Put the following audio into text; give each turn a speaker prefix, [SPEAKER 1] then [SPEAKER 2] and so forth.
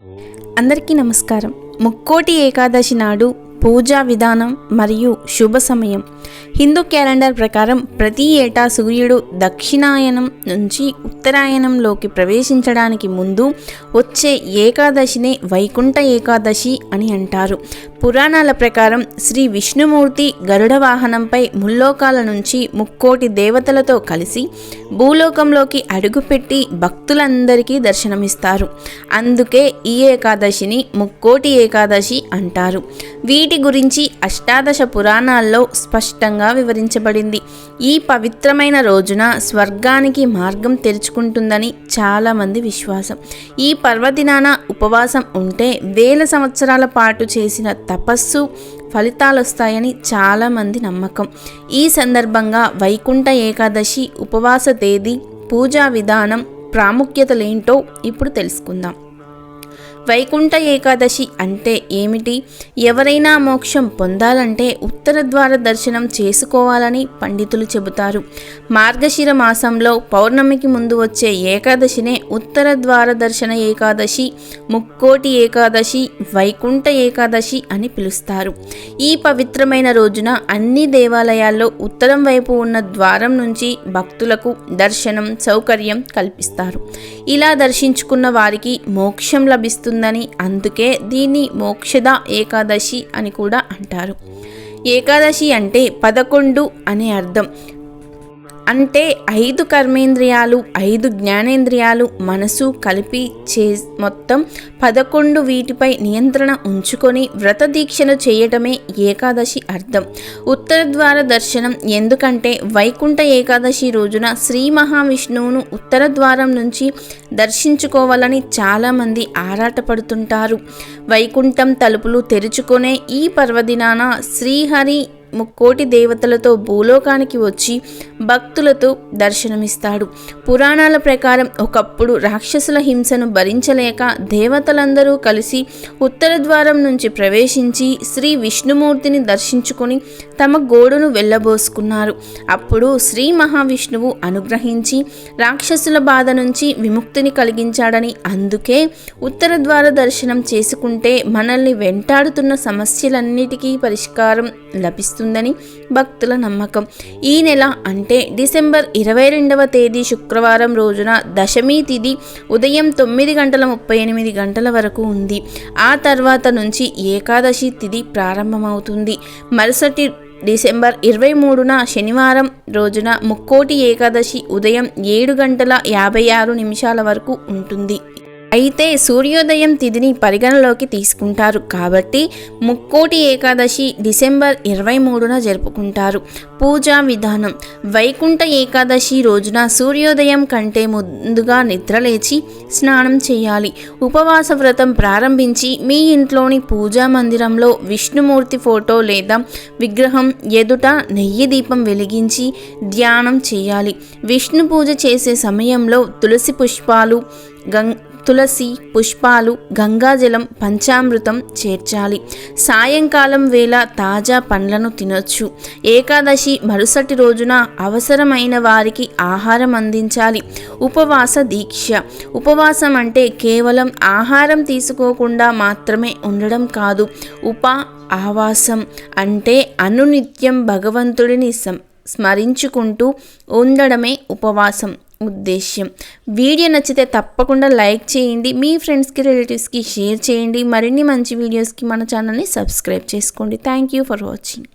[SPEAKER 1] అందరికీ నమస్కారం. ముక్కోటి ఏకాదశి నాడు పూజా విధానం మరియు శుభ సమయం. హిందూ క్యాలెండర్ ప్రకారం ప్రతి ఏటా సూర్యుడు దక్షిణాయనం నుంచి ఉత్తరాయణంలోకి ప్రవేశించడానికి ముందు వచ్చే ఏకాదశినే వైకుంఠ ఏకాదశి అని అంటారు. పురాణాల ప్రకారం శ్రీ విష్ణుమూర్తి గరుడ వాహనంపై ముల్లోకాల నుంచి ముక్కోటి దేవతలతో కలిసి భూలోకంలోకి అడుగుపెట్టి భక్తులందరికీ దర్శనమిస్తారు. అందుకే ఈ ఏకాదశిని ముక్కోటి ఏకాదశి అంటారు. వీటి గురించి అష్టాదశ పురాణాల్లో స్పష్టంగా వివరించబడింది. ఈ పవిత్రమైన రోజున స్వర్గానికి మార్గం తెరుచుకుంటుందని చాలామంది విశ్వాసం. ఈ పర్వదినాన ఉపవాసం ఉంటే వేల సంవత్సరాల పాటు చేసిన తపస్సు ఫలితాలొస్తాయని చాలామంది నమ్మకం. ఈ సందర్భంగా వైకుంఠ ఏకాదశి ఉపవాస తేదీ, పూజా విధానం, ప్రాముఖ్యతలేంటో ఇప్పుడు తెలుసుకుందాం. వైకుంఠ ఏకాదశి అంటే ఏమిటి? ఎవరైనా మోక్షం పొందాలంటే ఉత్తర ద్వార దర్శనం చేసుకోవాలని పండితులు చెబుతారు. మార్గశిర మాసంలో పౌర్ణమికి ముందు వచ్చే ఏకాదశినే ఉత్తర ద్వార దర్శన ఏకాదశి, ముక్కోటి ఏకాదశి, వైకుంఠ ఏకాదశి అని పిలుస్తారు. ఈ పవిత్రమైన రోజున అన్ని దేవాలయాల్లో ఉత్తరం వైపు ఉన్న ద్వారం నుంచి భక్తులకు దర్శనం సౌకర్యం కల్పిస్తారు. ఇలా దర్శించుకున్న వారికి మోక్షం లభిస్తుంది. అందుకే దీన్ని మోక్షద ఏకాదశి అని కూడా అంటారు. ఏకాదశి అంటే 11 అనే అర్థం. అంటే 5 కర్మేంద్రియాలు, 5 జ్ఞానేంద్రియాలు, మనసు కలిపి మొత్తం 11 వీటిపై నియంత్రణ ఉంచుకొని వ్రత దీక్షను చేయటమే ఏకాదశి అర్థం. ఉత్తర ద్వార దర్శనం ఎందుకంటే వైకుంఠ ఏకాదశి రోజున శ్రీ మహావిష్ణువును ఉత్తర ద్వారం నుంచి దర్శించుకోవాలని చాలామంది ఆరాటపడుతుంటారు. వైకుంఠం తలుపులు తెరుచుకునే ఈ పర్వదినాన శ్రీహరి ముక్కోటి దేవతలతో భూలోకానికి వచ్చి భక్తులతో దర్శనమిస్తాడు. పురాణాల ప్రకారం ఒకప్పుడు రాక్షసుల హింసను భరించలేక దేవతలందరూ కలిసి ఉత్తర ద్వారం నుంచి ప్రవేశించి శ్రీ విష్ణుమూర్తిని దర్శించుకొని తమ గోడును వెళ్ళబోసుకున్నారు. అప్పుడు శ్రీ మహావిష్ణువు అనుగ్రహించి రాక్షసుల బాధ నుంచి విముక్తిని కలిగించాడని, అందుకే ఉత్తర ద్వార దర్శనం చేసుకుంటే మనల్ని వెంటాడుతున్న సమస్యలన్నిటికీ పరిష్కారం లభిస్తుంది ని భక్తుల నమ్మకం. ఈ నెల అంటే డిసెంబర్ 22వ తేదీ శుక్రవారం రోజున దశమి తిథి ఉదయం 9:38 వరకు ఉంది. ఆ తర్వాత నుంచి ఏకాదశి తిథి ప్రారంభమవుతుంది. మరుసటి డిసెంబర్ 23న శనివారం రోజున ముక్కోటి ఏకాదశి ఉదయం 7:56 వరకు ఉంటుంది. అయితే సూర్యోదయం తిథిని పరిగణలోకి తీసుకుంటారు కాబట్టి ముక్కోటి ఏకాదశి డిసెంబర్ 23న జరుపుకుంటారు. పూజా విధానం. వైకుంఠ ఏకాదశి రోజున సూర్యోదయం కంటే ముందుగా నిద్రలేచి స్నానం చేయాలి. ఉపవాస వ్రతం ప్రారంభించి మీ ఇంట్లోని పూజా మందిరంలో విష్ణుమూర్తి ఫోటో లేదా విగ్రహం ఎదుట నెయ్యి దీపం వెలిగించి ధ్యానం చేయాలి. విష్ణు పూజ చేసే సమయంలో తులసి పుష్పాలు, గంగాజలం, పంచామృతం చేర్చాలి. సాయంకాలం వేళ తాజా పండ్లను తినొచ్చు. ఏకాదశి మరుసటి రోజున అవసరమైన వారికి ఆహారం అందించాలి. ఉపవాస దీక్ష. ఉపవాసం అంటే కేవలం ఆహారం తీసుకోకుండా మాత్రమే ఉండడం కాదు. ఆవాసం అంటే అనునిత్యం భగవంతుడిని స్మరించుకుంటూ ఉండడమే ఉపవాసం ఉద్దేశ్యం. వీడియో నచ్చితే తప్పకుండా లైక్ చేయండి. మీ ఫ్రెండ్స్కి, రిలేటివ్స్కి షేర్ చేయండి. మరిన్ని మంచి వీడియోస్కి మన ఛానల్ని సబ్స్క్రైబ్ చేసుకోండి. Thank you for watching.